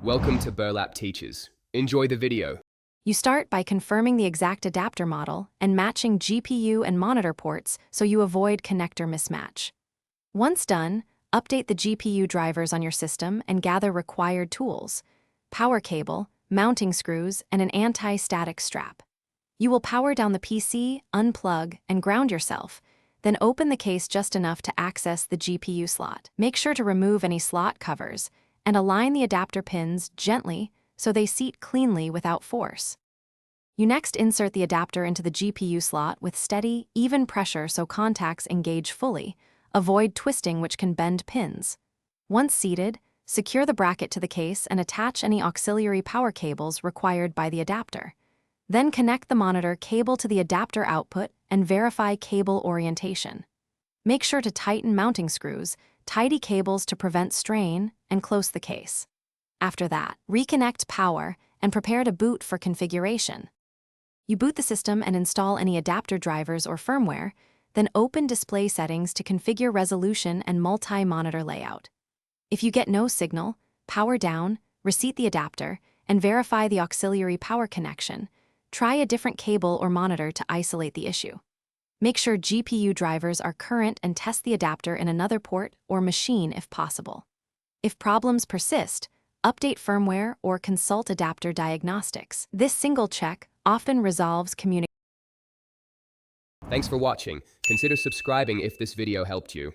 Welcome to Burlap Teachers. Enjoy the video. You start by confirming the exact adapter model and matching GPU and monitor ports so you avoid connector mismatch. Once done, update the GPU drivers on your system and gather required tools: power cable, mounting screws, and an anti-static strap. You will power down the PC, unplug, and ground yourself, then open the case just enough to access the GPU slot. Make sure to remove any slot covers and align the adapter pins gently so they seat cleanly without force. You next insert the adapter into the GPU slot with steady, even pressure so contacts engage fully. Avoid twisting, which can bend pins. Once seated, secure the bracket to the case and attach any auxiliary power cables required by the adapter. Then connect the monitor cable to the adapter output and verify cable orientation. Make sure to tighten mounting screws, tidy cables to prevent strain, and close the case. After that, reconnect power and prepare to boot for configuration. You boot the system and install any adapter drivers or firmware, then open display settings to configure resolution and multi-monitor layout. If you get no signal, power down, reseat the adapter, and verify the auxiliary power connection. Try a different cable or monitor to isolate the issue. Make sure GPU drivers are current and test the adapter in another port or machine if possible. If problems persist, update firmware or consult adapter diagnostics. This single check often resolves communication. Thanks for watching. Consider subscribing if this video helped you.